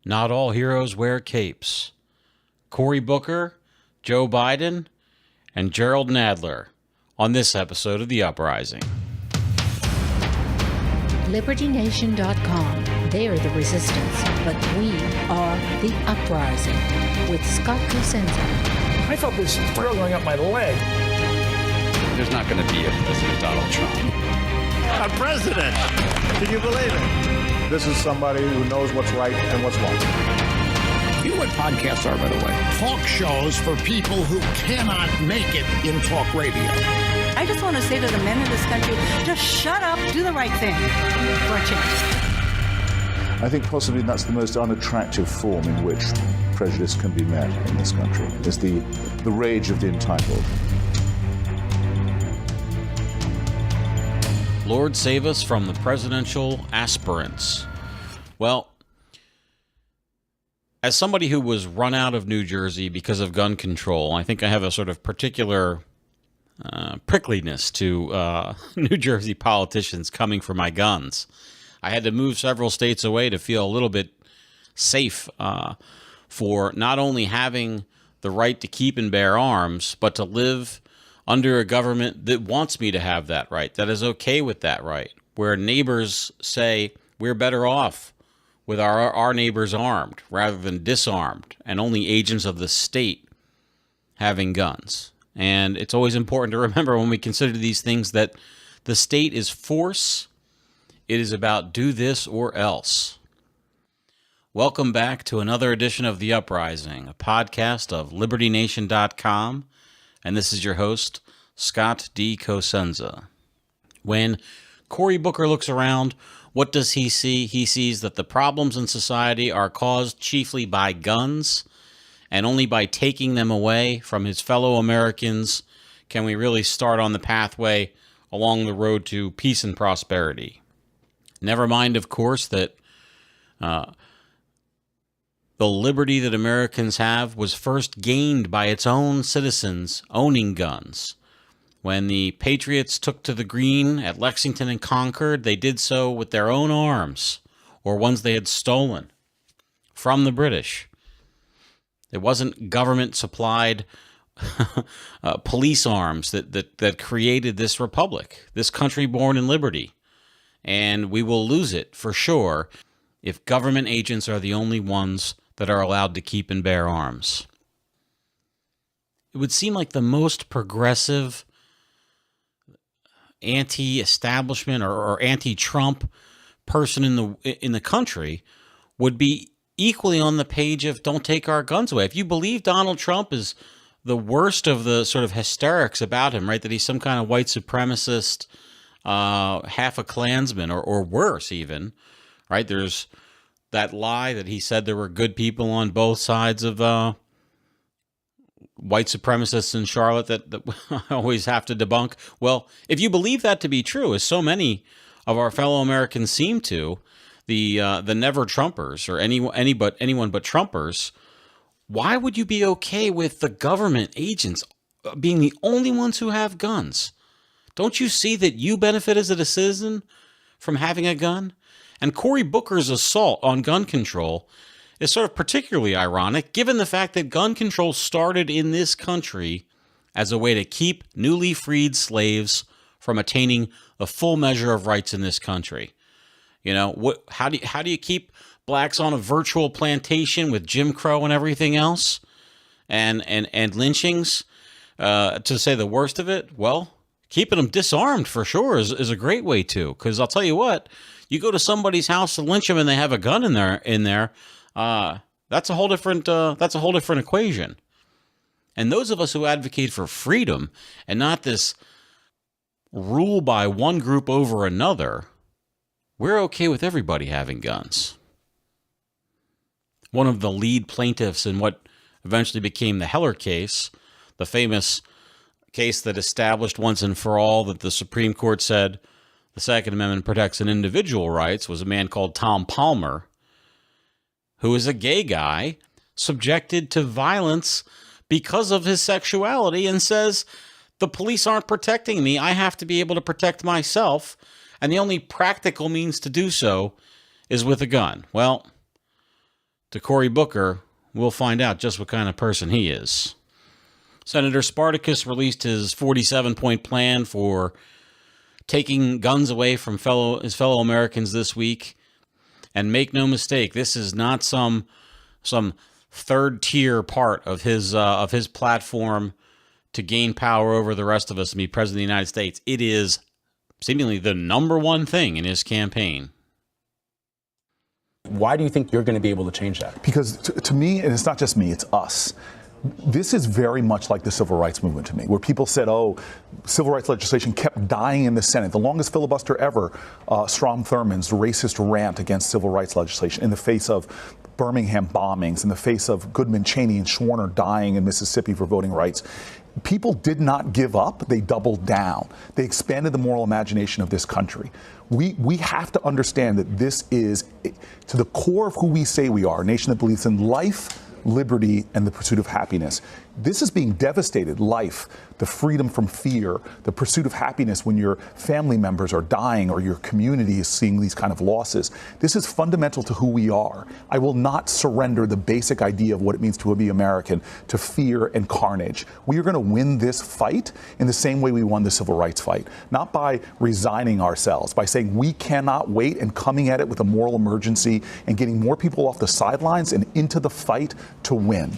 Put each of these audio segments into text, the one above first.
Not all heroes wear capes. Cory Booker, Joe Biden, and Gerald Nadler on this episode of The Uprising. LibertyNation.com. They are the resistance, but we are the uprising. With Scott Cosenza. I felt this thrill going up my leg. There's not going to be a President Donald Trump. A president! Can you believe it? This is somebody who knows what's right and what's wrong. You know what podcasts are, by the way? Talk shows for people who cannot make it in talk radio. I just want to say to the men in this country, just shut up, do the right thing for a change. I think possibly that's the most unattractive form in which prejudice can be met in this country, is the rage of the entitled. Lord save us from the presidential aspirants. Well, as somebody who was run out of New Jersey because of gun control, I think I have a sort of particular prickliness to New Jersey politicians coming for my guns. I had to move several states away to feel a little bit safe for not only having the right to keep and bear arms, but to live under a government that wants me to have that right, that is okay with that right, where neighbors say we're better off with our neighbors armed rather than disarmed, and only agents of the state having guns. And it's always important to remember when we consider these things that the state is force. It is about do this or else. Welcome back to another edition of The Uprising, a podcast of LibertyNation.com. And this is your host, Scott D. Cosenza. When Cory Booker looks around, what does he see? He sees that the problems in society are caused chiefly by guns, and only by taking them away from his fellow Americans can we really start on the pathway along the road to peace and prosperity. Never mind, of course, that the liberty that Americans have was first gained by its own citizens owning guns. When the Patriots took to the green at Lexington and Concord, they did so with their own arms, or ones they had stolen from the British. It wasn't government-supplied police arms that created this republic, this country born in liberty. And we will lose it, for sure, if government agents are the only ones that are allowed to keep and bear arms. It would seem like the most progressive anti-establishment or anti-Trump person in the country would be equally on the page of don't take our guns away. If you believe Donald Trump is the worst of the sort of hysterics about him, right, that he's some kind of white supremacist, half a Klansman or worse even, right? There's that lie that he said there were good people on both sides of white supremacists in Charlotte that I always have to debunk. Well, if you believe that to be true, as so many of our fellow Americans seem to, the never Trumpers or anyone but Trumpers, why would you be okay with the government agents being the only ones who have guns? Don't you see that you benefit as a citizen from having a gun? And Cory Booker's assault on gun control is sort of particularly ironic, given the fact that gun control started in this country as a way to keep newly freed slaves from attaining a full measure of rights in this country. You know, how do you keep blacks on a virtual plantation with Jim Crow and everything else, and lynchings? To say the worst of it, well, keeping them disarmed for sure is a great way to. Because I'll tell you what, you go to somebody's house to lynch them and they have a gun in there. That's a whole different equation. And those of us who advocate for freedom and not this rule by one group over another, we're okay with everybody having guns. One of the lead plaintiffs in what eventually became the Heller case, the famous case that established once and for all that the Supreme Court said the Second Amendment protects an individual rights, was a man called Tom Palmer, who is a gay guy subjected to violence because of his sexuality, and says, the police aren't protecting me. I have to be able to protect myself. And the only practical means to do so is with a gun. Well, to Cory Booker, we'll find out just what kind of person he is. Senator Spartacus released his 47-point plan for taking guns away from his fellow Americans this week. And make no mistake, this is not some third-tier part of his platform to gain power over the rest of us and be president of the United States. It is seemingly the number one thing in his campaign. Why do you think you're going to be able to change that? Because to me, and it's not just me, it's us. This is very much like the civil rights movement to me, where people said, oh, civil rights legislation kept dying in the Senate. The longest filibuster ever, Strom Thurmond's racist rant against civil rights legislation in the face of Birmingham bombings, in the face of Goodman, Cheney, and Schwerner dying in Mississippi for voting rights. People did not give up. They doubled down. They expanded the moral imagination of this country. We have to understand that this is, to the core of who we say we are, a nation that believes in life, liberty, and the pursuit of happiness. This is being devastated. Life, the freedom from fear, the pursuit of happiness when your family members are dying or your community is seeing these kind of losses. This is fundamental to who we are. I will not surrender the basic idea of what it means to be American to fear and carnage. We are going to win this fight in the same way we won the civil rights fight, not by resigning ourselves, by saying we cannot wait and coming at it with a moral emergency and getting more people off the sidelines and into the fight to win.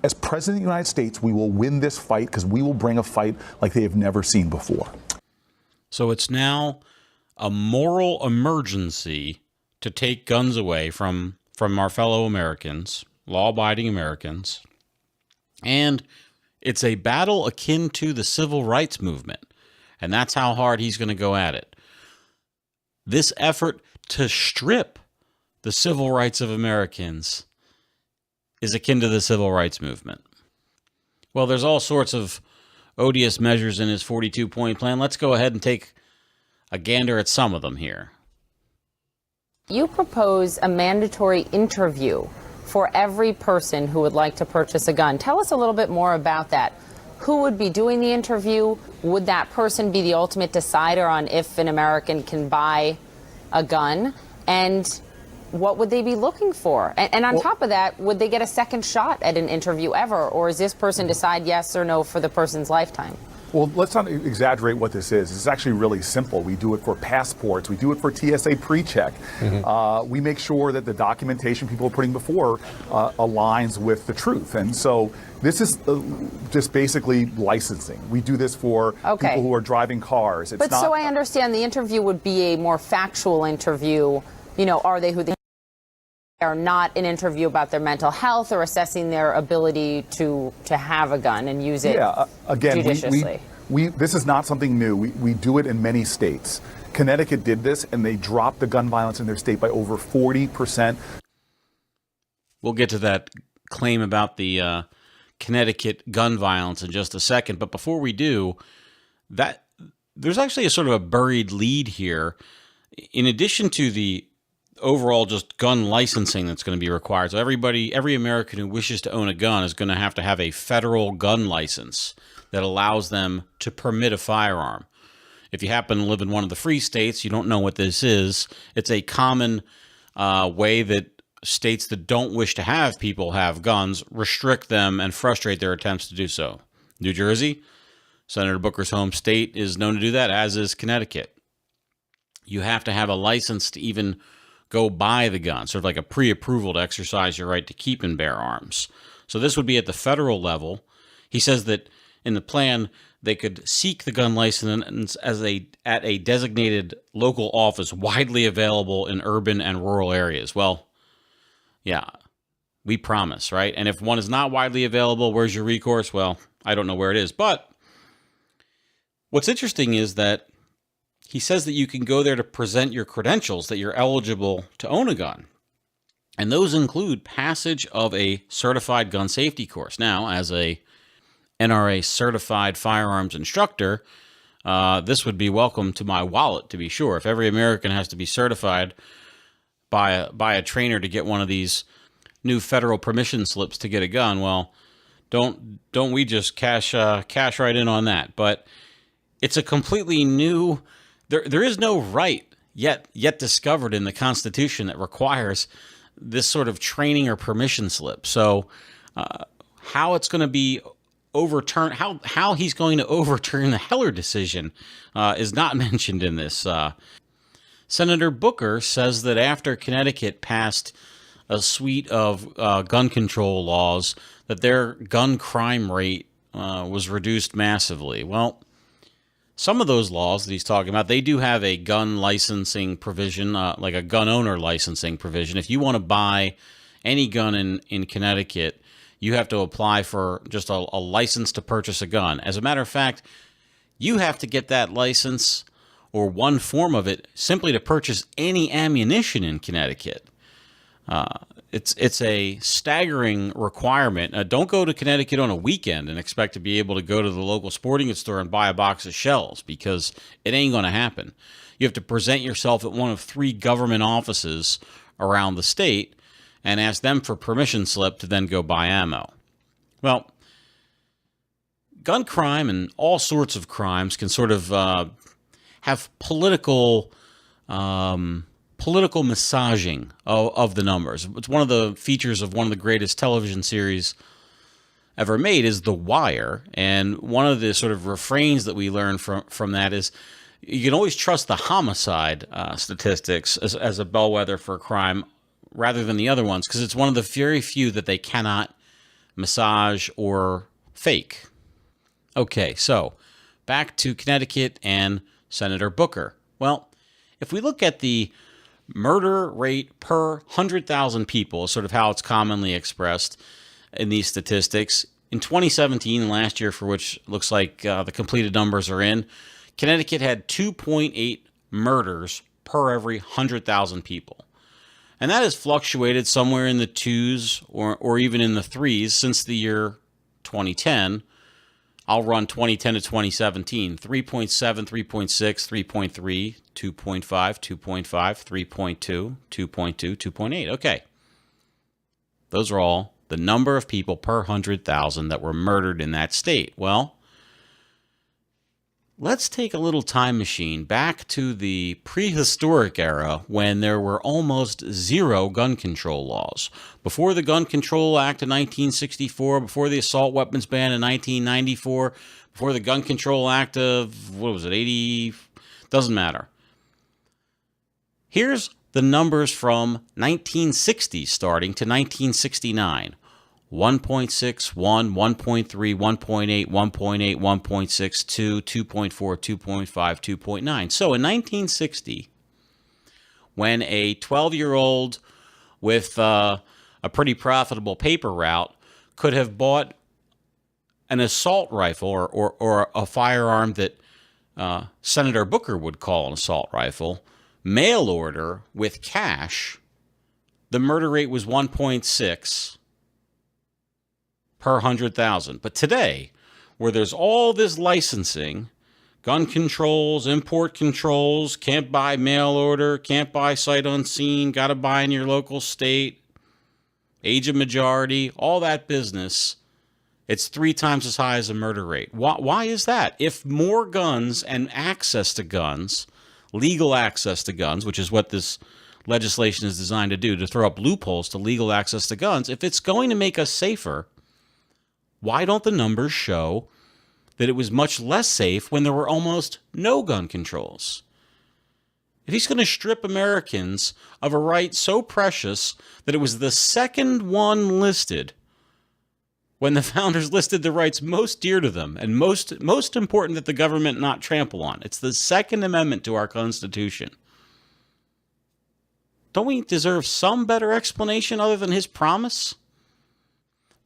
As President of the United States, we will win this fight because we will bring a fight like they have never seen before. So it's now a moral emergency to take guns away from our fellow Americans, law-abiding Americans. And it's a battle akin to the civil rights movement. And that's how hard he's going to go at it. This effort to strip the civil rights of Americans is akin to the civil rights movement. Well, there's all sorts of odious measures in his 42-point plan. Let's go ahead and take a gander at some of them here. You propose a mandatory interview for every person who would like to purchase a gun. Tell us a little bit more about that. Who would be doing the interview? Would that person be the ultimate decider on if an American can buy a gun? And what would they be looking for? And on top of that, would they get a second shot at an interview ever? Or is this person decide yes or no for the person's lifetime? Well, let's not exaggerate what this is. It's actually really simple. We do it for passports. We do it for TSA pre-check. We make sure that the documentation people are putting before aligns with the truth. And so this is just basically licensing. We do this for people who are driving cars. It's but not, so I understand the interview would be a more factual interview. You know, are they who they are, not an interview about their mental health or assessing their ability to have a gun and use it judiciously. This is not something new. We do it in many states. Connecticut did this, and they dropped the gun violence in their state by over 40%. We'll get to that claim about the Connecticut gun violence in just a second. But before we do, there's actually a sort of a buried lead here. In addition to the overall just gun licensing that's going to be required. So every American who wishes to own a gun is going to have a federal gun license that allows them to permit a firearm. If you happen to live in one of the free states, you don't know what this is. It's a common way that states that don't wish to have people have guns restrict them and frustrate their attempts to do so. New Jersey, Senator Booker's home state, is known to do that, as is Connecticut. You have to have a license to even go buy the gun, sort of like a pre-approval to exercise your right to keep and bear arms. So this would be at the federal level. He says that in the plan, they could seek the gun license at a designated local office widely available in urban and rural areas. Well, yeah, we promise, right? And if one is not widely available, where's your recourse? Well, I don't know where it is. But what's interesting is that he says that you can go there to present your credentials that you're eligible to own a gun. And those include passage of a certified gun safety course. Now, as a NRA certified firearms instructor, this would be welcome to my wallet, to be sure. If every American has to be certified by a trainer to get one of these new federal permission slips to get a gun, well, don't we just cash right in on that? But it's a completely new. There is no right yet discovered in the Constitution that requires this sort of training or permission slip. So how it's going to be overturned, how he's going to overturn the Heller decision is not mentioned in this. Senator Booker says that after Connecticut passed a suite of gun control laws, that their gun crime rate was reduced massively. Well, some of those laws that he's talking about, they do have a gun licensing provision, like a gun owner licensing provision. If you want to buy any gun in Connecticut, you have to apply for just a license to purchase a gun. As a matter of fact, you have to get that license or one form of it simply to purchase any ammunition in Connecticut. It's a staggering requirement. Don't go to Connecticut on a weekend and expect to be able to go to the local sporting goods store and buy a box of shells, because it ain't going to happen. You have to present yourself at one of 3 government offices around the state and ask them for permission slip to then go buy ammo. Well, gun crime and all sorts of crimes can sort of have political massaging of the numbers. It's one of the features of one of the greatest television series ever made is The Wire. And one of the sort of refrains that we learn from that is you can always trust the homicide statistics as a bellwether for a crime rather than the other ones, because it's one of the very few that they cannot massage or fake. Okay, so back to Connecticut and Senator Booker. Well, if we look at the murder rate per 100,000 people, sort of how it's commonly expressed in these statistics, in 2017, last year, for which looks like the completed numbers are in, Connecticut had 2.8 murders per every 100,000 people. And that has fluctuated somewhere in the 2s or even in the 3s since the year 2010. I'll run 2010 to 2017. 3.7, 3.6, 3.3, 2.5, 2.5, 3.2, 2.2, 2.8. Okay. Those are all the number of people per 100,000 that were murdered in that state. Well, let's take a little time machine back to the prehistoric era when there were almost 0 gun control laws. Before the Gun Control Act of 1964, before the Assault Weapons Ban in 1994, before the Gun Control Act of, 80? Doesn't matter. Here's the numbers from 1960 starting to 1969. 1.61, 1.3, 1.8, 1.8, 1.62, 2.4, 2.5, 2.9. So in 1960, when a 12-year-old with a pretty profitable paper route could have bought an assault rifle or a firearm that Senator Booker would call an assault rifle, mail order with cash, the murder rate was 1.6 per 100,000. But today, where there's all this licensing, gun controls, import controls, can't buy mail order, can't buy sight unseen, got to buy in your local state, age of majority, all that business, it's 3 times as high as the murder rate. Why is that? If more guns and access to guns, legal access to guns, which is what this legislation is designed to do, to throw up loopholes to legal access to guns, if it's going to make us safer, why don't the numbers show that it was much less safe when there were almost no gun controls? If he's going to strip Americans of a right so precious that it was the second one listed when the founders listed the rights most dear to them and most important that the government not trample on, it's the Second Amendment to our Constitution. Don't we deserve some better explanation other than his promise?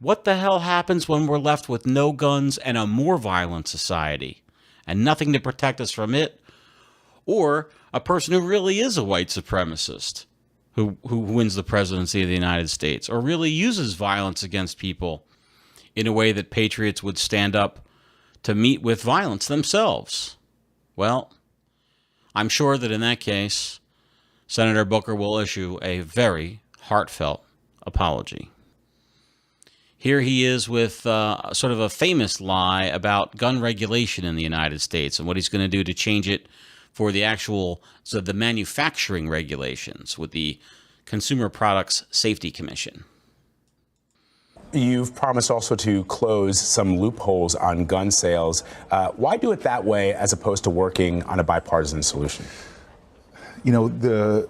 What the hell happens when we're left with no guns and a more violent society and nothing to protect us from it? Or a person who really is a white supremacist who wins the presidency of the United States, or really uses violence against people in a way that patriots would stand up to meet with violence themselves? Well, I'm sure that in that case, Senator Booker will issue a very heartfelt apology. Here he is with sort of a famous lie about gun regulation in the United States and what he's going to do to change it for the actual, so the manufacturing regulations with the Consumer Products Safety Commission. You've promised also to close some loopholes on gun sales. Why do it that way as opposed to working on a bipartisan solution? You know, the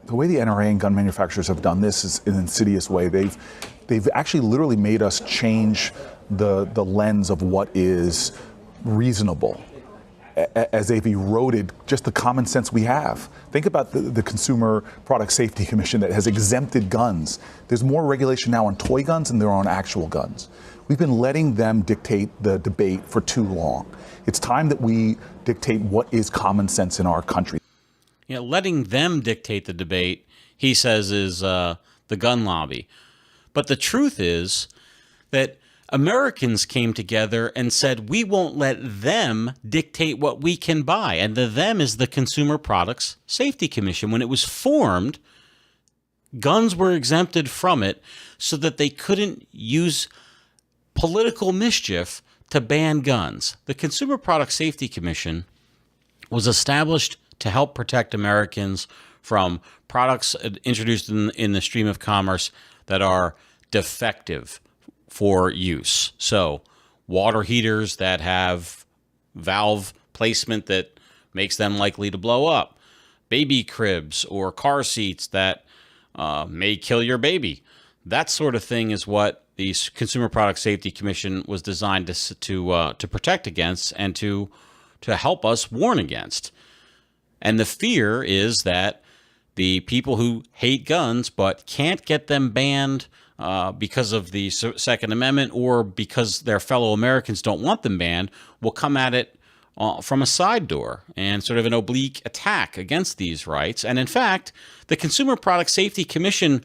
way the NRA and gun manufacturers have done this is in an insidious way. They've actually literally made us change the lens of what is reasonable, as they've eroded just the common sense we have. Think about the Consumer Product Safety Commission that has exempted guns. There's more regulation now on toy guns than there are on actual guns. We've been letting them dictate the debate for too long. It's time that we dictate what is common sense in our country. Yeah, letting them dictate the debate, he says, is the gun lobby. But the truth is that Americans came together and said, we won't let them dictate what we can buy. And the them is the Consumer Products Safety Commission. When it was formed, guns were exempted from it so that they couldn't use political mischief to ban guns. The Consumer Product Safety Commission was established to help protect Americans from products introduced in the stream of commerce that are defective for use. So water heaters that have valve placement that makes them likely to blow up, baby cribs or car seats that may kill your baby. That sort of thing is what the Consumer Product Safety Commission was designed to protect against and to help us warn against. And the fear is that the people who hate guns but can't get them banned because of the Second Amendment or because their fellow Americans don't want them banned will come at it from a side door and sort of an oblique attack against these rights. And in fact, the Consumer Product Safety Commission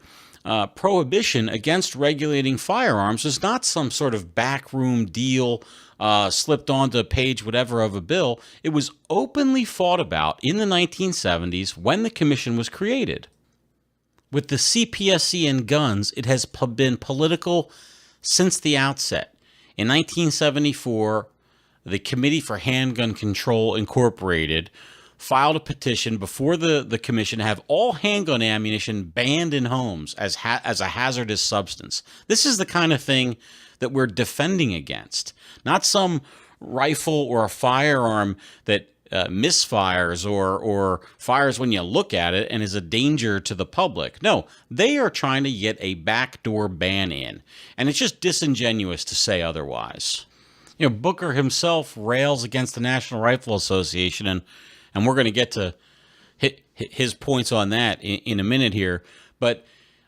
prohibition against regulating firearms is not some sort of backroom deal slipped onto page whatever of a bill. It was openly fought about in the 1970s when the commission was created. With the CPSC and guns, it has been political since the outset. In 1974, the Committee for Handgun Control Incorporated filed a petition before the commission to have all handgun ammunition banned in homes as a hazardous substance. This is the kind of thing that we're defending against, not some rifle or a firearm that misfires or fires when you look at it and is a danger to the public. No, they are trying to get a backdoor ban in, and it's just disingenuous to say otherwise. You know, Booker himself rails against the National Rifle Association, and we're going to get to his points on that in a minute here. But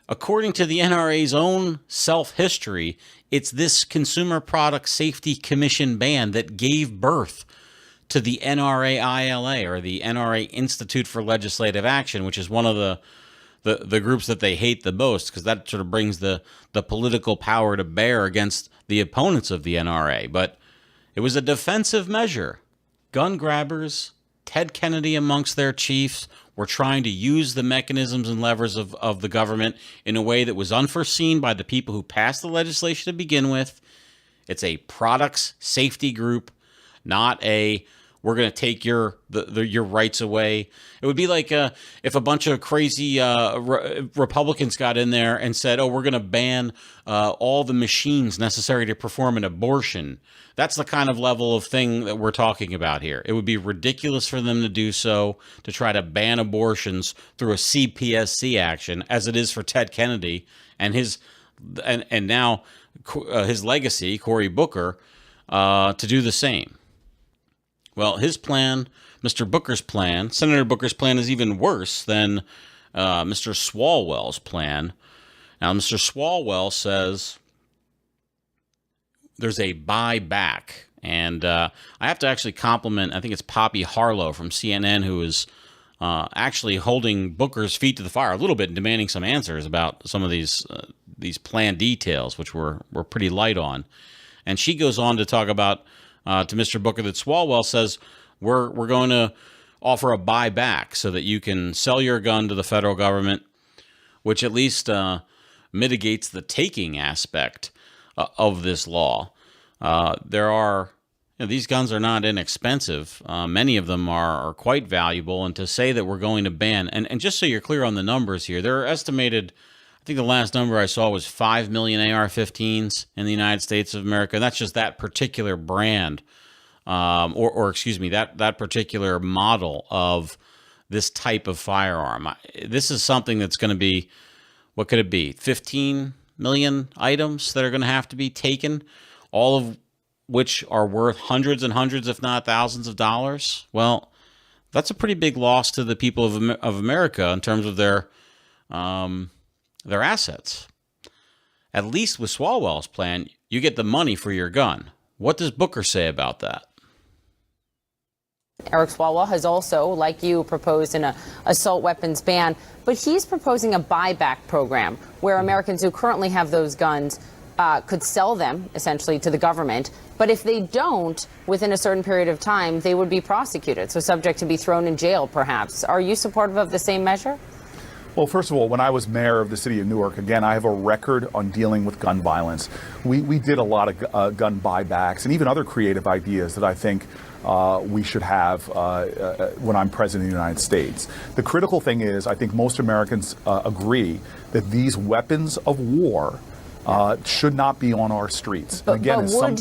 according to the NRA's own self-history, it's this Consumer Product Safety Commission ban that gave birth to the NRA-ILA, or the NRA Institute for Legislative Action, which is one of the groups that they hate the most, because that sort of brings the political power to bear against the opponents of the NRA. But it was a defensive measure. Gun grabbers, Ted Kennedy amongst their chiefs, were trying to use the mechanisms and levers of the government in a way that was unforeseen by the people who passed the legislation to begin with. It's a products safety group, not a we're going to take your rights away. It would be like if a bunch of crazy Republicans got in there and said, oh, we're going to ban all the machines necessary to perform an abortion. That's the kind of level of thing that we're talking about here. It would be ridiculous for them to do so, to try to ban abortions through a CPSC action, as it is for Ted Kennedy and and now his legacy, Cory Booker, to do the same. Well, his plan, Mr. Booker's plan, Senator Booker's plan is even worse than Mr. Swalwell's plan. Now, Mr. Swalwell says there's a buyback. And I have to actually compliment, I think it's Poppy Harlow from CNN, who is actually holding Booker's feet to the fire a little bit and demanding some answers about some of these plan details, which we're pretty light on. And she goes on to talk about to Mr. Booker that Swalwell says we're going to offer a buyback so that you can sell your gun to the federal government, which at least mitigates the taking aspect of this law. There are, these guns are not inexpensive. Many of them are quite valuable. And to say that we're going to ban, and just so you're clear on the numbers here, there are estimated, I think the last number I saw was 5 million AR-15s in the United States of America. And that's just that particular brand, or excuse me, that particular model of this type of firearm. This is something that's going to be, what could it be, 15 million items that are going to have to be taken, all of which are worth hundreds and hundreds, if not thousands of dollars. Well, that's a pretty big loss to the people of America in terms of their assets. At least with Swalwell's plan, you get the money for your gun. What does Booker say about that? Eric Swalwell has also, like you, proposed an assault weapons ban, but he's proposing a buyback program where Americans who currently have those guns could sell them, essentially, to the government. But if they don't, within a certain period of time, they would be prosecuted, so subject to be thrown in jail, perhaps. Are you supportive of the same measure? Well, first of all, when I was mayor of the city of Newark, again, I have a record on dealing with gun violence. We did a lot of gun buybacks and even other creative ideas that I think we should have when I'm president of the United States. The critical thing is, I think most Americans agree that these weapons of war should not be on our streets. But would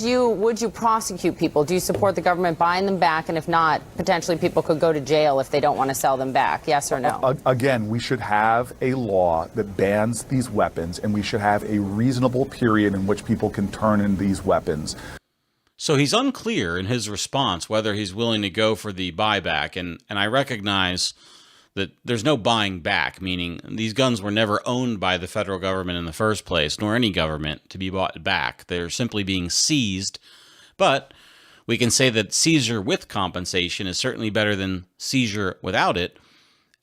you prosecute people? Do you support the government buying them back? And if not, potentially people could go to jail if they don't want to sell them back. Yes or no? Again, we should have a law that bans these weapons, and we should have a reasonable period in which people can turn in these weapons. So he's unclear in his response whether he's willing to go for the buyback. And I recognize that there's no buying back, meaning these guns were never owned by the federal government in the first place, nor any government to be bought back. They're simply being seized. But we can say that seizure with compensation is certainly better than seizure without it.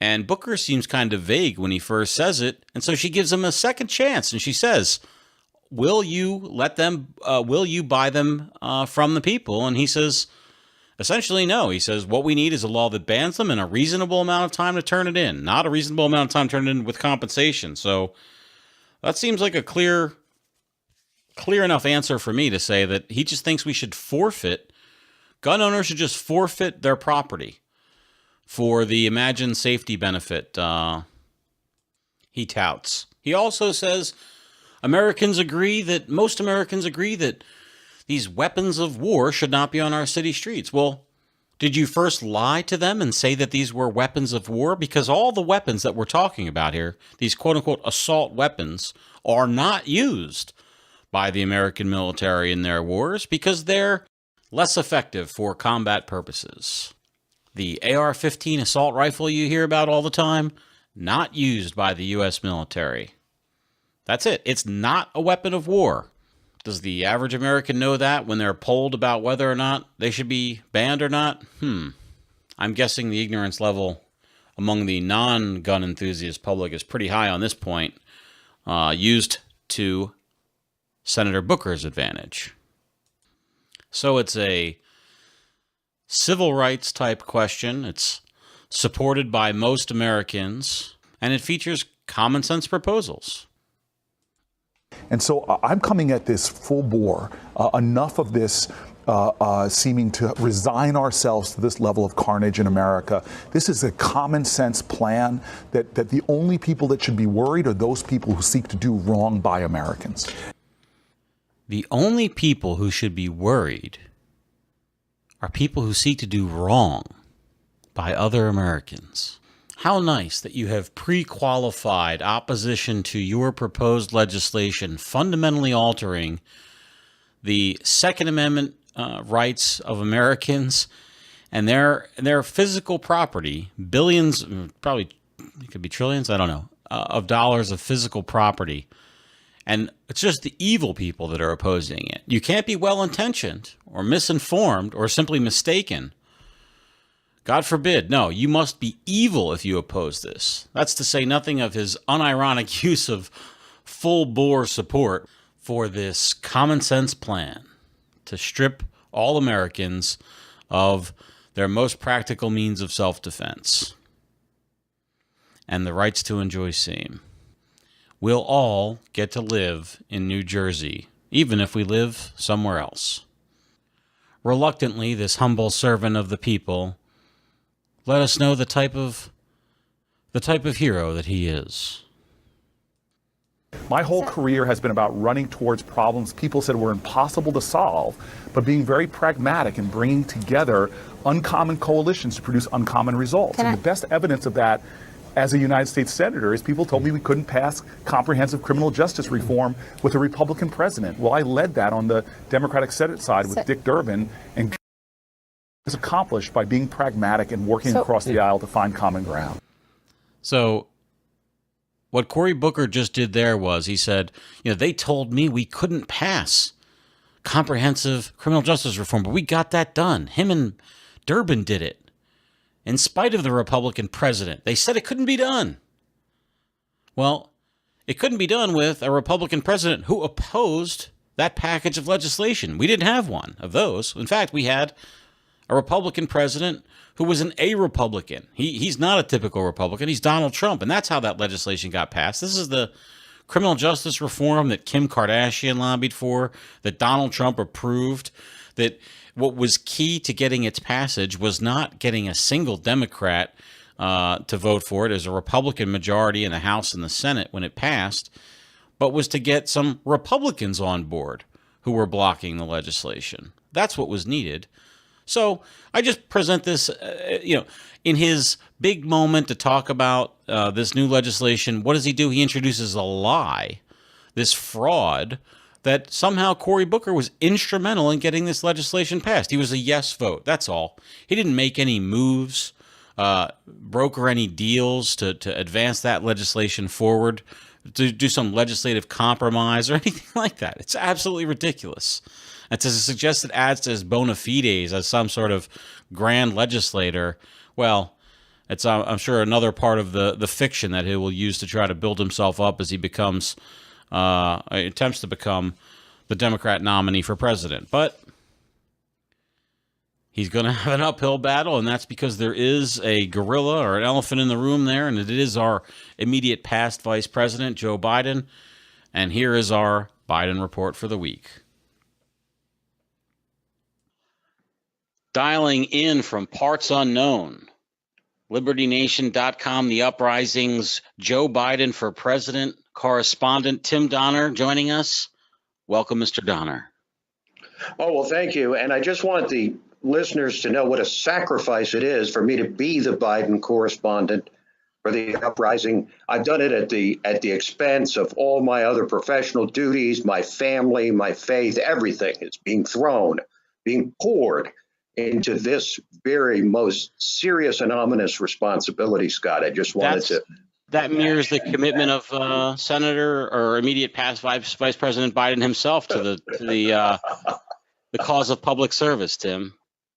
And Booker seems kind of vague when he first says it. And so she gives him a second chance. And she says, will you buy them from the people? And he says, essentially, no. He says, what we need is a law that bans them and a reasonable amount of time to turn it in, not a reasonable amount of time to turn it in with compensation. So that seems like a clear enough answer for me to say that he just thinks we should forfeit. Gun owners should just forfeit their property for the imagined safety benefit he touts. He also says most Americans agree that these weapons of war should not be on our city streets. Well, did you first lie to them and say that these were weapons of war? Because all the weapons that we're talking about here, these quote-unquote assault weapons, are not used by the American military in their wars because they're less effective for combat purposes. The AR-15 assault rifle you hear about all the time, not used by the U.S. military. That's it. It's not a weapon of war. Does the average American know that when they're polled about whether or not they should be banned or not? I'm guessing the ignorance level among the non-gun enthusiast public is pretty high on this point, used to Senator Booker's advantage. So it's a civil rights type question. It's supported by most Americans, and it features common sense proposals. And so I'm coming at this full bore, enough of this seeming to resign ourselves to this level of carnage in America. This is a common sense plan that the only people that should be worried are those people who seek to do wrong by Americans. The only people who should be worried are people who seek to do wrong by other Americans. How nice that you have pre-qualified opposition to your proposed legislation fundamentally altering the Second Amendment rights of Americans and their physical property, billions, probably it could be trillions, I don't know, of dollars of physical property. And it's just the evil people that are opposing it. You can't be well-intentioned or misinformed or simply mistaken. God forbid. No, you must be evil if you oppose this. That's to say nothing of his unironic use of full-bore support for this common sense plan to strip all Americans of their most practical means of self-defense and the rights to enjoy same. We'll all get to live in New Jersey, even if we live somewhere else. reluctantly, this humble servant of the people, let us know the type of hero that he is. My whole career has been about running towards problems people said were impossible to solve, but being very pragmatic and bringing together uncommon coalitions to produce uncommon results. And the best evidence of that as a United States Senator is people told me we couldn't pass comprehensive criminal justice reform with a Republican president. Well, I led that on the Democratic Senate side with Dick Durbin, and it was accomplished by being pragmatic and working across the aisle to find common ground. So what Cory Booker just did there was he said, they told me we couldn't pass comprehensive criminal justice reform, but we got that done. Him and Durbin did it. In spite of the Republican president, they said it couldn't be done. Well, it couldn't be done with a Republican president who opposed that package of legislation. We didn't have one of those. In fact, we had a Republican president who was a Republican. He's not a typical Republican. He's Donald Trump, and that's how that legislation got passed. This is the criminal justice reform that Kim Kardashian lobbied for, that Donald Trump approved, that what was key to getting its passage was not getting a single Democrat to vote for it as a Republican majority in the House and the Senate when it passed, but was to get some Republicans on board who were blocking the legislation. That's what was needed. So I just present this, in his big moment to talk about this new legislation. What does he do? He introduces a lie, this fraud, that somehow Cory Booker was instrumental in getting this legislation passed. He was a yes vote. That's all. He didn't make any moves, broker any deals to advance that legislation forward, to do some legislative compromise or anything like that. It's absolutely ridiculous. And to suggest it adds to his bona fides as some sort of grand legislator, well, it's I'm sure another part of the fiction that he will use to try to build himself up as he becomes attempts to become the Democrat nominee for president. But he's going to have an uphill battle, and that's because there is a gorilla or an elephant in the room there, and it is our immediate past vice president, Joe Biden. And here is our Biden report for the week. Dialing in from parts unknown, LibertyNation.com, The Uprising's Joe Biden for President correspondent Tim Donner joining us. Welcome, Mr. Donner. Oh, well, thank you. And I just want the listeners to know what a sacrifice it is for me to be the Biden correspondent for The Uprising. I've done it at the expense of all my other professional duties, my family, my faith, everything is being poured into this very most serious and ominous responsibility, Scott. I just wanted That mirrors the commitment of Senator or immediate past Vice President Biden himself to the cause of public service, Tim.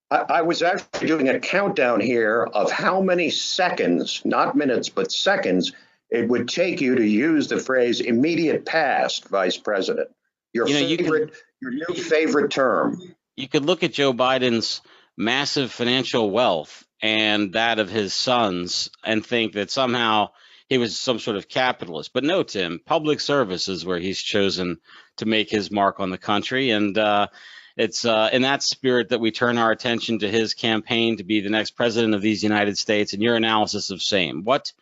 I was actually doing a countdown here of how many seconds, not minutes, but seconds, it would take you to use the phrase immediate past, Vice President. Your new favorite term. You could look at Joe Biden's massive financial wealth and that of his sons and think that somehow he was some sort of capitalist. But no, Tim, public service is where he's chosen to make his mark on the country. And it's in that spirit that we turn our attention to his campaign to be the next president of these United States and your analysis of same. What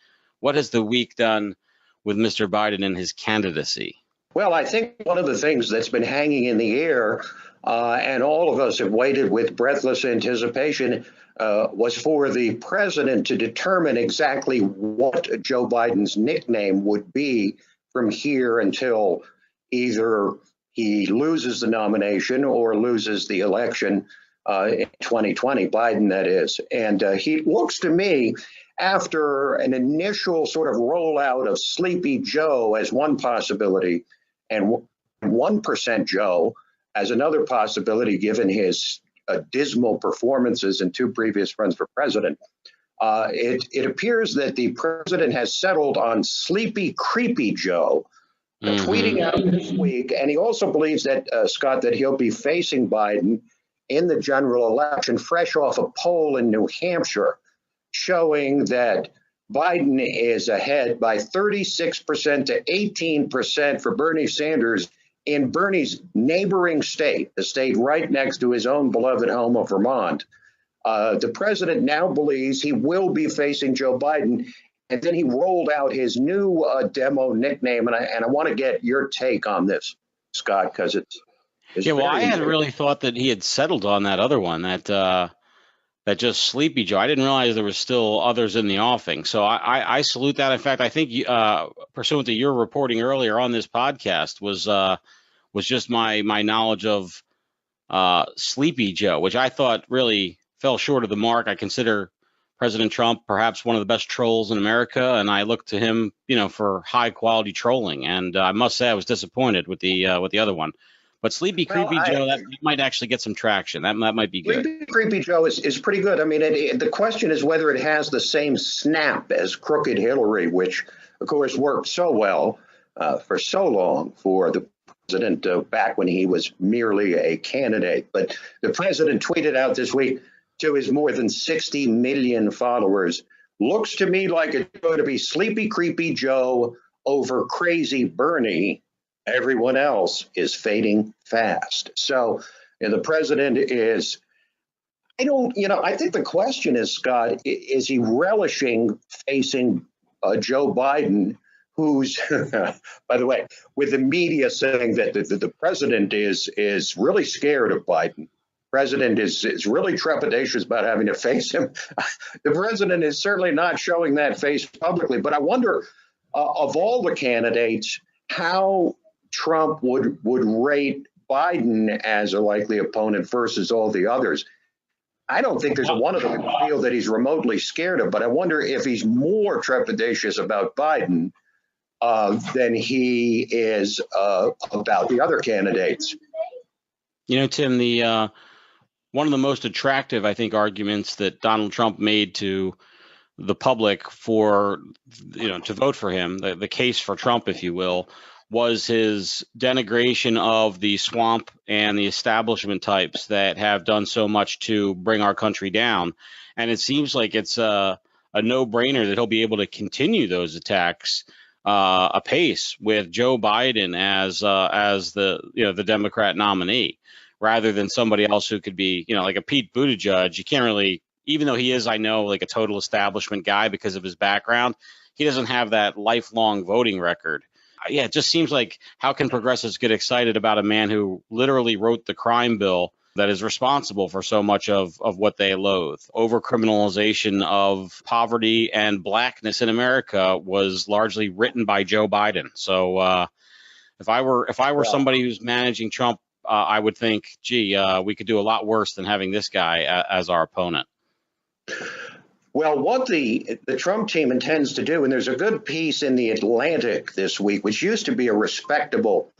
has the week done with Mr. Biden and his candidacy? Well, I think one of the things that's been hanging in the air, and all of us have waited with breathless anticipation, was for the president to determine exactly what Joe Biden's nickname would be from here until either he loses the nomination or loses the election in 2020, Biden, that is. And he looks to me, after an initial sort of rollout of Sleepy Joe as one possibility and 1% Joe as another possibility, given his dismal performances in two previous runs for president, it appears that the president has settled on Sleepy Creepy Joe, tweeting out this week. And he also believes that, Scott, that he'll be facing Biden in the general election, fresh off a poll in New Hampshire, showing that Biden is ahead by 36% to 18% for Bernie Sanders in Bernie's neighboring state, the state right next to his own beloved home of Vermont, the president now believes he will be facing Joe Biden. And then he rolled out his new demo nickname. And I want to get your take on this, Scott, because it's yeah. Well, I had really thought that he had settled on that other one, that just Sleepy Joe. I didn't realize there was still others in the offing. So I salute that. In fact, I think pursuant to your reporting earlier on this podcast was just my knowledge of Sleepy Joe, which I thought really fell short of the mark. I consider President Trump perhaps one of the best trolls in America, and I look to him, for high quality trolling. And I must say I was disappointed with the other one. But Sleepy Creepy Joe, that might actually get some traction. That might be good. Sleepy Creepy Joe is pretty good. I mean, the question is whether it has the same snap as Crooked Hillary, which, of course, worked so well for so long for the president back when he was merely a candidate. But the president tweeted out this week to his more than 60 million followers, looks to me like it's going to be Sleepy Creepy Joe over Crazy Bernie. Everyone else is fading fast. So the president is, I think the question is, Scott, is he relishing facing Joe Biden, who's, by the way, with the media saying that the president is really scared of Biden. President is really trepidatious about having to face him. The president is certainly not showing that face publicly. But I wonder, of all the candidates, how Trump would rate Biden as a likely opponent versus all the others. I don't think there's one of them who feel that he's remotely scared of, but I wonder if he's more trepidatious about Biden than he is about the other candidates. Tim, the one of the most attractive, I think, arguments that Donald Trump made to the public for, to vote for him, the case for Trump, if you will, was his denigration of the swamp and the establishment types that have done so much to bring our country down. And it seems like it's a no-brainer that he'll be able to continue those attacks apace with Joe Biden as the Democrat nominee, rather than somebody else who could be, like a Pete Buttigieg. You can't really, even though he is, I know, like a total establishment guy because of his background, he doesn't have that lifelong voting record. Yeah, it just seems like, how can progressives get excited about a man who literally wrote the crime bill that is responsible for so much of what they loathe? Overcriminalization of poverty and blackness in America was largely written by Joe Biden. So if I were somebody who's managing Trump, I would think, gee, we could do a lot worse than having this guy as our opponent. Well, what the Trump team intends to do, and there's a good piece in The Atlantic this week, which used to be a respectable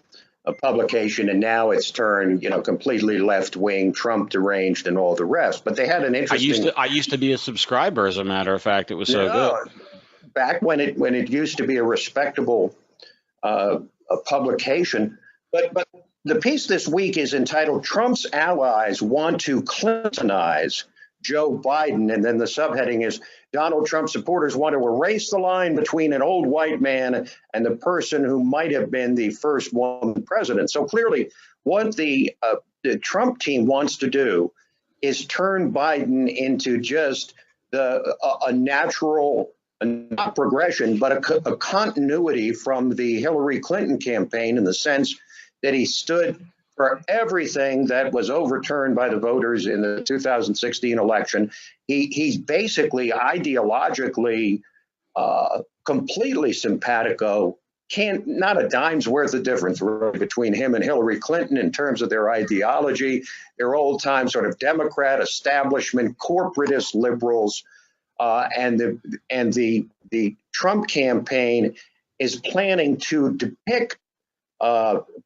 publication, and now it's turned, completely left-wing, Trump deranged, and all the rest. But they had an interesting. I used to be a subscriber, as a matter of fact. It was so good. Back when it used to be a respectable a publication, but the piece this week is entitled "Trump's Allies Want to Clintonize Joe Biden," and then the subheading is "Donald Trump supporters want to erase the line between an old white man and the person who might have been the first woman president." So clearly, what the Trump team wants to do is turn Biden into just a natural, not progression, but a continuity from the Hillary Clinton campaign, in the sense that he stood for everything that was overturned by the voters in the 2016 election. He's basically ideologically completely simpatico. Not a dime's worth of difference between him and Hillary Clinton in terms of their ideology. They're old-time sort of Democrat establishment, corporatist liberals, and the Trump campaign is planning to depict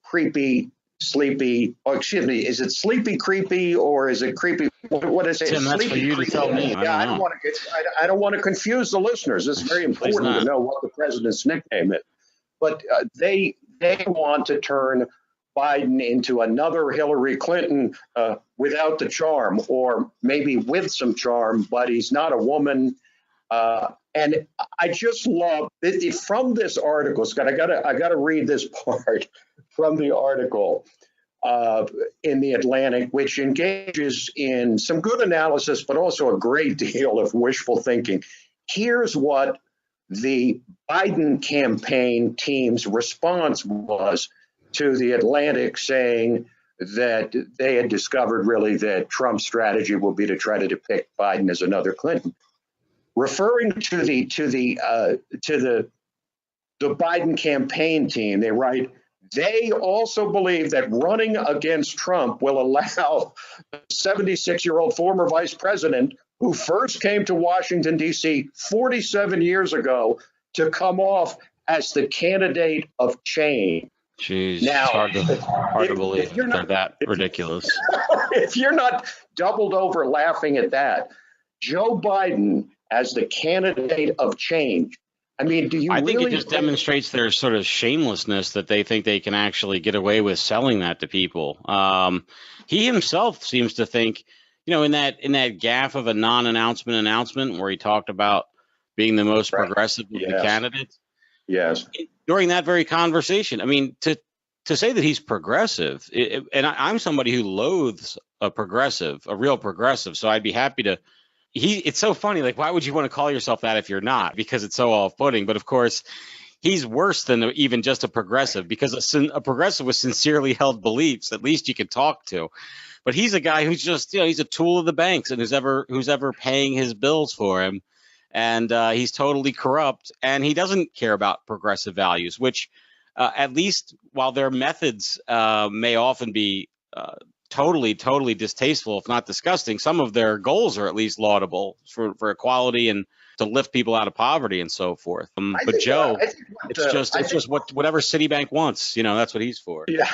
creepy, sleepy, is it sleepy creepy, or is it creepy? What is it? Tim, that's for you to tell me. I don't want to confuse the listeners. It's very important to know what the president's nickname is. But they want to turn Biden into another Hillary Clinton without the charm, or maybe with some charm, but he's not a woman. And I just love it, from this article, Scott. I gotta read this part from the article in the Atlantic, which engages in some good analysis, but also a great deal of wishful thinking. Here's what the Biden campaign team's response was to the Atlantic saying that they had discovered really that Trump's strategy will be to try to depict Biden as another Clinton. Referring to the Biden campaign team, they write, they also believe that running against Trump will allow the 76-year-old former vice president who first came to Washington, D.C. 47 years ago to come off as the candidate of change. Jeez, now, it's hard to believe they're that ridiculous. If you're not doubled over laughing at that, Joe Biden as the candidate of change. I mean, do you I really think it just demonstrates their sort of shamelessness that they think they can actually get away with selling that to people. He himself seems to think, in that gaffe of a non-announcement where he talked about being the most progressive of the candidates. Yes. During that very conversation, I mean, to say that he's progressive, and I'm somebody who loathes a real progressive, so I'd be happy to. It's so funny. Like, why would you want to call yourself that if you're not? Because it's so off-putting. But of course, he's worse than even just a progressive, because a progressive with sincerely held beliefs, at least you can talk to. But he's a guy who's just, he's a tool of the banks, and who's ever paying his bills for him. And he's totally corrupt, and he doesn't care about progressive values, which at least while their methods may often be totally distasteful, if not disgusting, some of their goals are at least laudable for equality and to lift people out of poverty and so forth. But Joe, it's just whatever Citibank wants, that's what he's for. Yeah.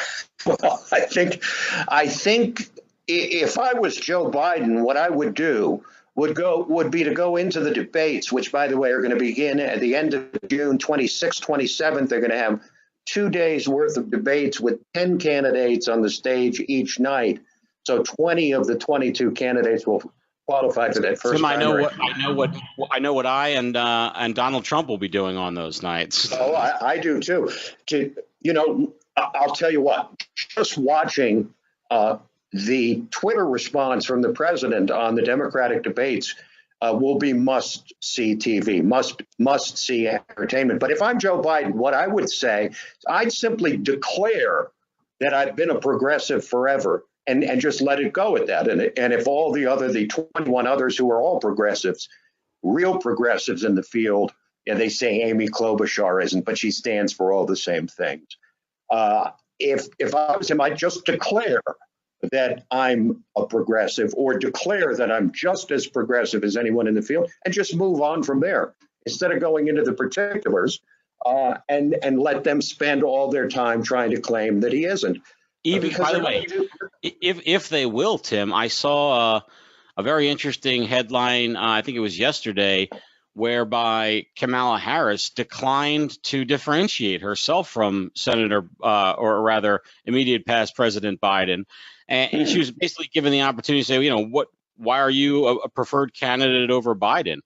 Well, I think if I was Joe Biden, what I would do would be to go into the debates, which, by the way, are going to begin at the end of June 26th, 27th. They're going to have 2 days worth of debates with 10 candidates on the stage each night. So 20 of the 22 candidates will qualify for that first. Tim, I know what I and Donald Trump will be doing on those nights. Oh, I do too. I'll tell you what. Just watching the Twitter response from the president on the Democratic debates will be must-see TV, must-see entertainment. But if I'm Joe Biden, what I would say, I'd simply declare that I've been a progressive forever and just let it go at that. And if all the 21 others who are all progressives, real progressives in the field, they say Amy Klobuchar isn't, but she stands for all the same things. If I was him, I'd just declare that I'm a progressive, or declare that I'm just as progressive as anyone in the field, and just move on from there instead of going into the particulars and let them spend all their time trying to claim that he isn't. Even, by the way, if they will, Tim, I saw a very interesting headline, I think it was yesterday, whereby Kamala Harris declined to differentiate herself from Senator, or rather, immediate past President Biden. And she was basically given the opportunity to say, why are you a preferred candidate over Biden?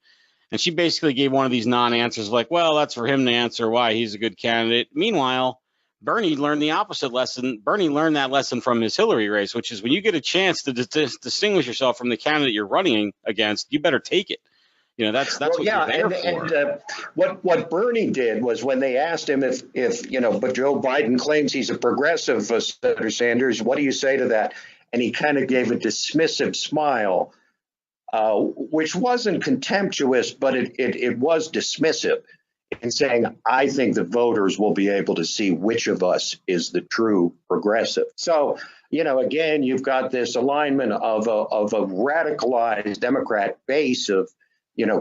And she basically gave one of these non-answers like, well, that's for him to answer why he's a good candidate. Meanwhile, Bernie learned the opposite lesson. Bernie learned that lesson from his Hillary race, which is when you get a chance to distinguish yourself from the candidate you're running against, you better take it. That's what you're there for. And what Bernie did was, when they asked him if but Joe Biden claims he's a progressive, Senator Sanders, what do you say to that? And he kind of gave a dismissive smile, which wasn't contemptuous, but it was dismissive, in saying, I think the voters will be able to see which of us is the true progressive. So, again, you've got this alignment of a radicalized Democrat base of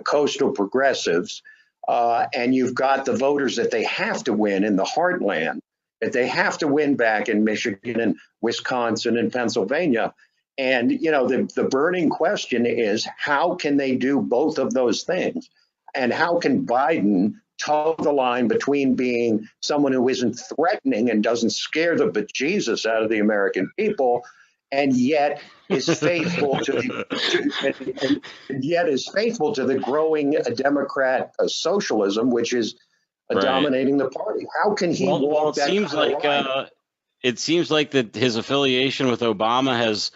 coastal progressives, and you've got the voters that they have to win in the heartland, that they have to win back in Michigan and Wisconsin and Pennsylvania. And, the burning question is, how can they do both of those things? And how can Biden toe the line between being someone who isn't threatening and doesn't scare the bejesus out of the American people, and yet is faithful to and yet is faithful to the growing Democrat socialism, which is dominating the party. How can he walk that kind of line? It seems like that his affiliation with Obama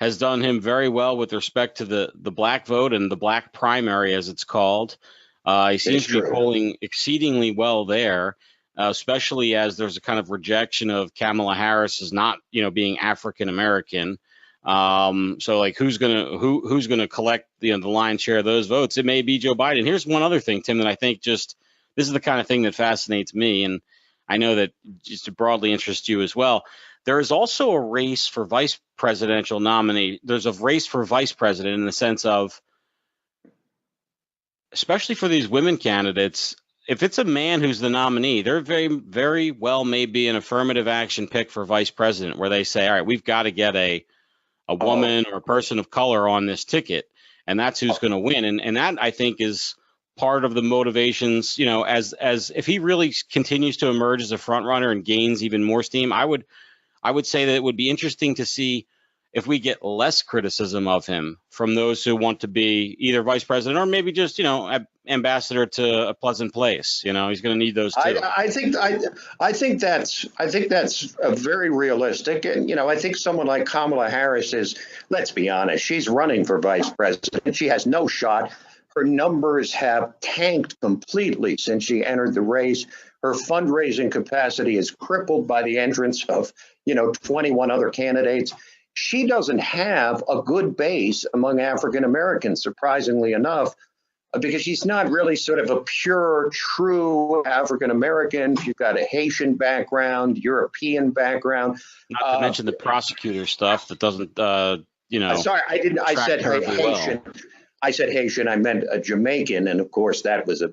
has done him very well with respect to the black vote and the black primary, as it's called. He seems to be polling exceedingly well there, especially as there's a kind of rejection of Kamala Harris as not, being African American. So like who's gonna collect the lion's share of those votes? It may be Joe Biden. Here's one other thing, Tim, that I think this is the kind of thing that fascinates me, and I know that just to broadly interest you as well. There is also a race for vice presidential nominee. There's a race for vice president in the sense of, especially for these women candidates, if it's a man who's the nominee, they're very, very well may be an affirmative action pick for vice president, where they say, all right, we've got to get a woman or a person of color on this ticket, and that's who's going to win. And that, I think, is part of the motivations, as if he really continues to emerge as a front runner and gains even more steam, I would say that it would be interesting to see if we get less criticism of him from those who want to be either vice president or maybe just, ambassador to a pleasant place. He's going to need those too. I think that's very realistic. And, I think someone like Kamala Harris is, let's be honest, she's running for vice president. She has no shot. Her numbers have tanked completely since she entered the race. Her fundraising capacity is crippled by the entrance of, 21 other candidates. She doesn't have a good base among African Americans, surprisingly enough, because she's not really sort of a pure, true African American. She's got a Haitian background, European background. Not to mention the prosecutor stuff that doesn't, Sorry, I didn't. I said Haitian. Well. I said Haitian. I meant a Jamaican, and of course that was a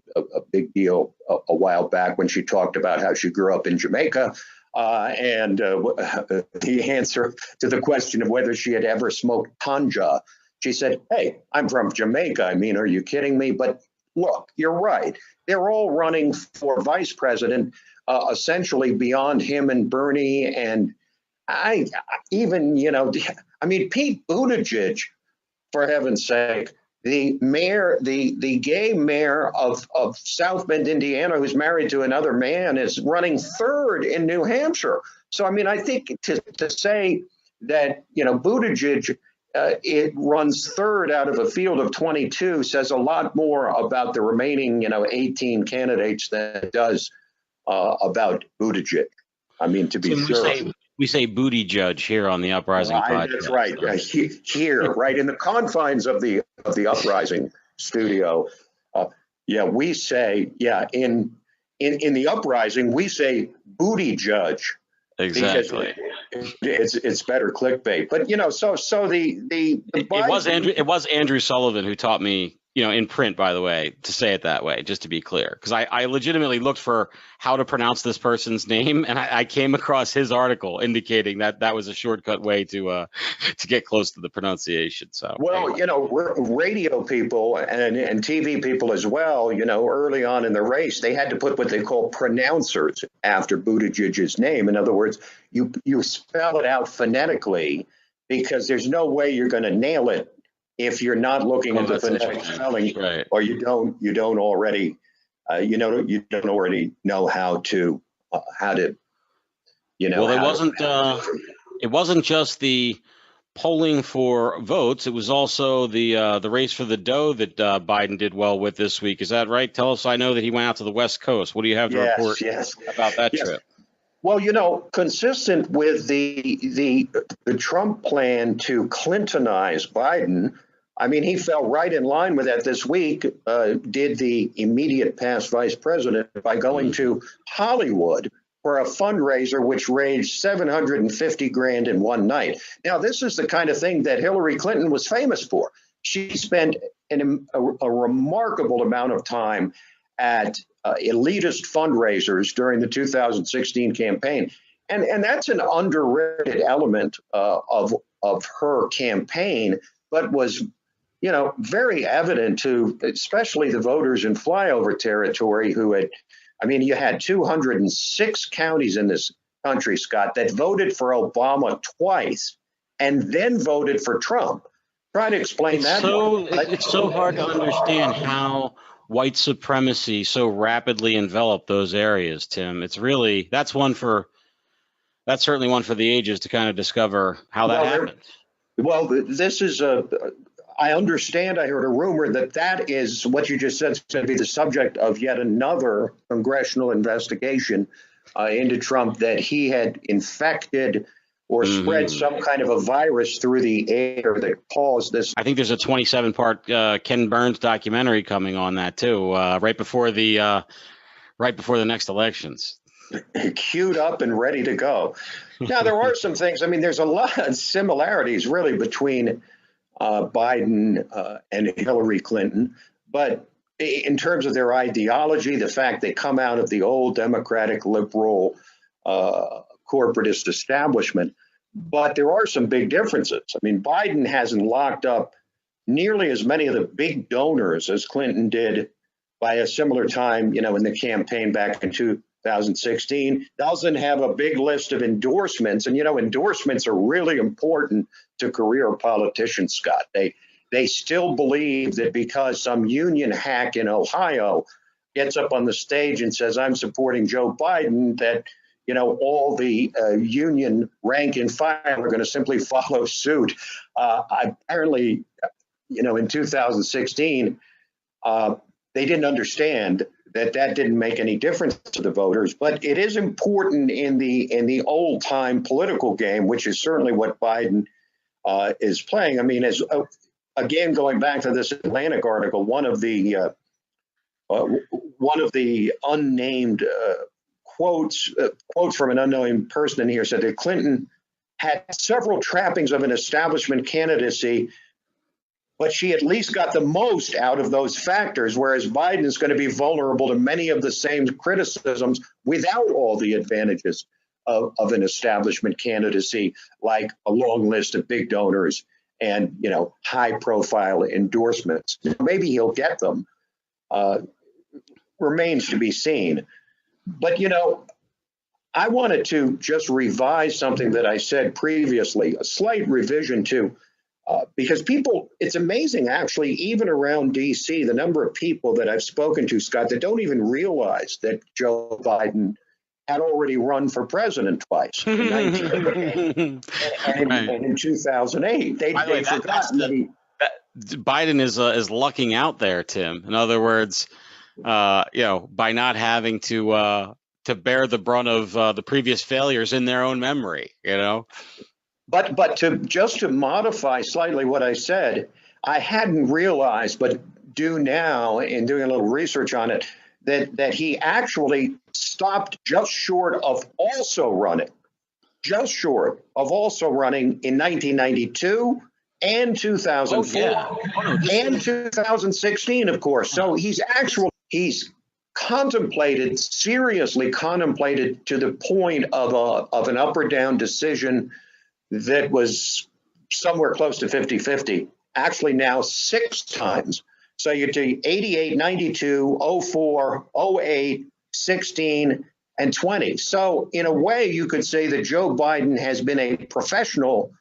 big deal a while back when she talked about how she grew up in Jamaica. And the answer to the question of whether she had ever smoked ganja, she said, "Hey, I'm from Jamaica. I mean, are you kidding me?" But look, you're right. They're all running for vice president, essentially beyond him and Bernie. And Pete Buttigieg, for heaven's sake, the mayor, the gay mayor of South Bend, Indiana, who's married to another man, is running third in New Hampshire. So, I think to say that, Buttigieg, it runs third out of a field of 22 says a lot more about the remaining, 18 candidates than it does about Buttigieg. To be sure. We say booty judge here on the Uprising podcast. That's right. Here, right in the confines of the Uprising studio. We say, in the Uprising, we say booty judge. Exactly. It's better clickbait. But it was Andrew Sullivan who taught me, in print, by the way, to say it that way, just to be clear, because I legitimately looked for how to pronounce this person's name, and I came across his article indicating that was a shortcut way to get close to the pronunciation. So, we're radio people and TV people as well, early on in the race, they had to put what they call pronouncers after Buttigieg's name. In other words, you spell it out phonetically, because there's no way you're going to nail it if you're not looking at the phonetic spelling, right, or you don't already know how to. Well, it wasn't just the polling for votes; it was also the race for the dough that Biden did well with this week. Is that right? Tell us. I know that he went out to the West Coast. What do you have to report about that trip? Well, consistent with the Trump plan to Clintonize Biden, he fell right in line with that this week, did the immediate past vice president by going to Hollywood for a fundraiser which raised $750,000 in one night. Now, this is the kind of thing that Hillary Clinton was famous for. She spent a remarkable amount of time at elitist fundraisers during the 2016 campaign. And that's an underrated element of her campaign, but was, very evident to especially the voters in flyover territory who had, you had 206 counties in this country, Scott, that voted for Obama twice and then voted for Trump. Try to explain that. It's so hard to understand how white supremacy so rapidly enveloped those areas, Tim. It's really that's certainly one for the ages to kind of discover how that happened. Well, this is I understand. I heard a rumor that is what you just said is going to be the subject of yet another congressional investigation into Trump, that he had infected or spread some kind of a virus through the air that caused this. I think there's a 27-part Ken Burns documentary coming on that too, right before the next elections. Queued up and ready to go. Now, there are some things. I mean, there's a lot of similarities really between Biden and Hillary Clinton, but in terms of their ideology, the fact they come out of the old Democratic liberal corporatist establishment, but there are some big differences. I mean, Biden hasn't locked up nearly as many of the big donors as Clinton did by a similar time, in the campaign back in 2016, doesn't have a big list of endorsements. And, endorsements are really important to career politicians, Scott. They still believe that because some union hack in Ohio gets up on the stage and says, I'm supporting Joe Biden, that, all the union rank and file are going to simply follow suit. Apparently, in 2016, they didn't understand that didn't make any difference to the voters, but it is important in the old time political game, which is certainly what Biden is playing. I mean, again, going back to this Atlantic article, one of the unnamed quotes from an unknown person in here said that Clinton had several trappings of an establishment candidacy, but she at least got the most out of those factors, whereas Biden is going to be vulnerable to many of the same criticisms without all the advantages of an establishment candidacy, like a long list of big donors and, high profile endorsements. Maybe he'll get them. Remains to be seen. But, I wanted to just revise something that I said previously, a slight revision too. Because it's amazing, actually, even around D.C., the number of people that I've spoken to, Scott, that don't even realize that Joe Biden had already run for president twice in 1988 and in 2008. They'd forgotten that Biden is lucking out there, Tim. In other words, by not having to bear the brunt of the previous failures in their own memory, But to modify slightly what I said, I hadn't realized, but do now in doing a little research on it, that he actually stopped just short of also running in 1992 and 2004 and 2016, of course. So he's seriously contemplated to the point of an up or down decision that was somewhere close to 50-50, actually now 6 times. So you do 88, 92, 04, 08, 16, and 20. So in a way, you could say that Joe Biden has been a professional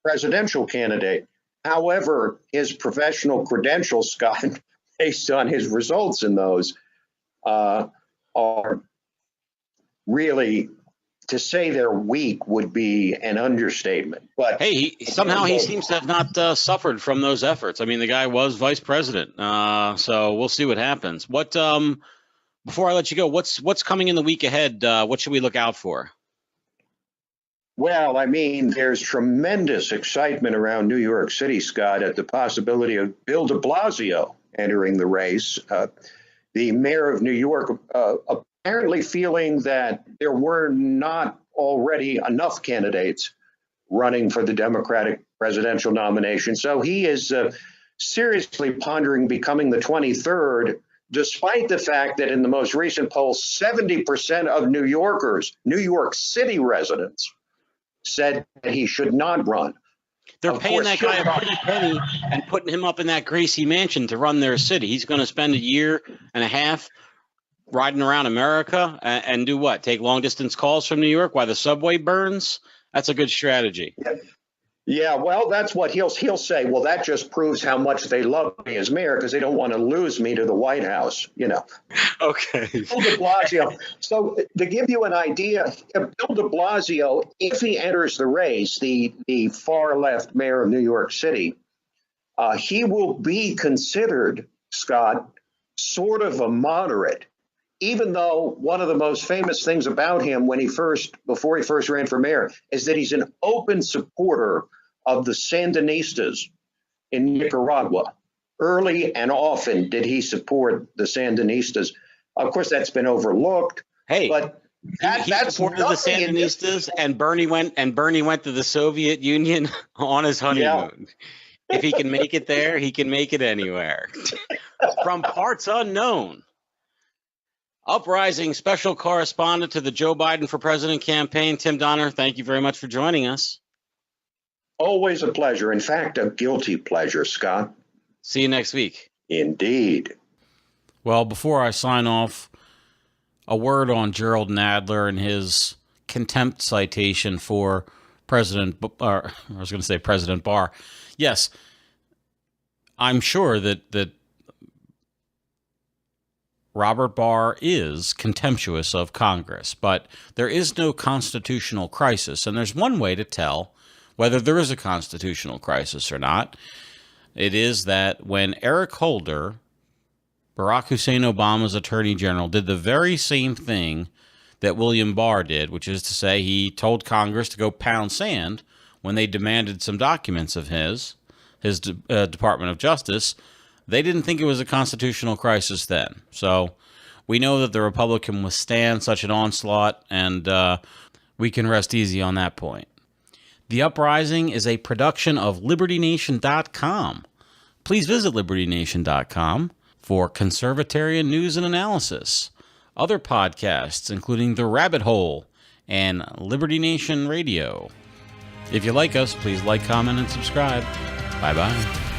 presidential candidate. However, his professional credentials, Scott, based on his results in those, are really, to say they're weak would be an understatement. But hey, he seems to have not suffered from those efforts. I mean, the guy was vice president, so we'll see what happens. Before I let you go, what's coming in the week ahead? What should we look out for? Well, I mean, there's tremendous excitement around New York City, Scott, at the possibility of Bill de Blasio entering the race. The mayor of New York apparently feeling that there were not already enough candidates running for the Democratic presidential nomination. So he is seriously pondering becoming the 23rd, despite the fact that in the most recent poll, 70% of New York City residents, said that he should not run. They're paying that guy a pretty penny and putting him up in that greasy mansion to run their city. He's going to spend a year and a half riding around America and do what? Take long distance calls from New York while the subway burns? That's a good strategy. Yeah, well, that's what he'll say. Well, that just proves how much they love me as mayor because they don't want to lose me to the White House. Okay. Bill de Blasio. So to give you an idea, Bill de Blasio, if he enters the race, the far left mayor of New York City, he will be considered, Scott, sort of a moderate. Even though one of the most famous things about him before he first ran for mayor is that he's an open supporter of the Sandinistas in Nicaragua. Early and often did he support the Sandinistas. Of course, that's been overlooked. Hey, but he supported the Sandinistas, and Bernie went to the Soviet Union on his honeymoon. Yeah. If he can make it there, he can make it anywhere. From parts unknown. Uprising special correspondent to the Joe Biden for President campaign, Tim Donner, thank you very much for joining us. Always a pleasure. In fact, a guilty pleasure, Scott. See you next week. Indeed. Well, before I sign off, a word on Gerald Nadler and his contempt citation for President Barr. Yes, I'm sure that Robert Barr is contemptuous of Congress, but there is no constitutional crisis, and there's one way to tell whether there is a constitutional crisis or not. It is that when Eric Holder, Barack Hussein Obama's attorney general, did the very same thing that William Barr did, which is to say he told Congress to go pound sand when they demanded some documents of his Department of Justice, they didn't think it was a constitutional crisis then. So we know that the Republic can withstand such an onslaught, and we can rest easy on that point. The Uprising is a production of LibertyNation.com. Please visit LibertyNation.com for conservatarian news and analysis, other podcasts, including The Rabbit Hole and Liberty Nation Radio. If you like us, please like, comment, and subscribe. Bye-bye.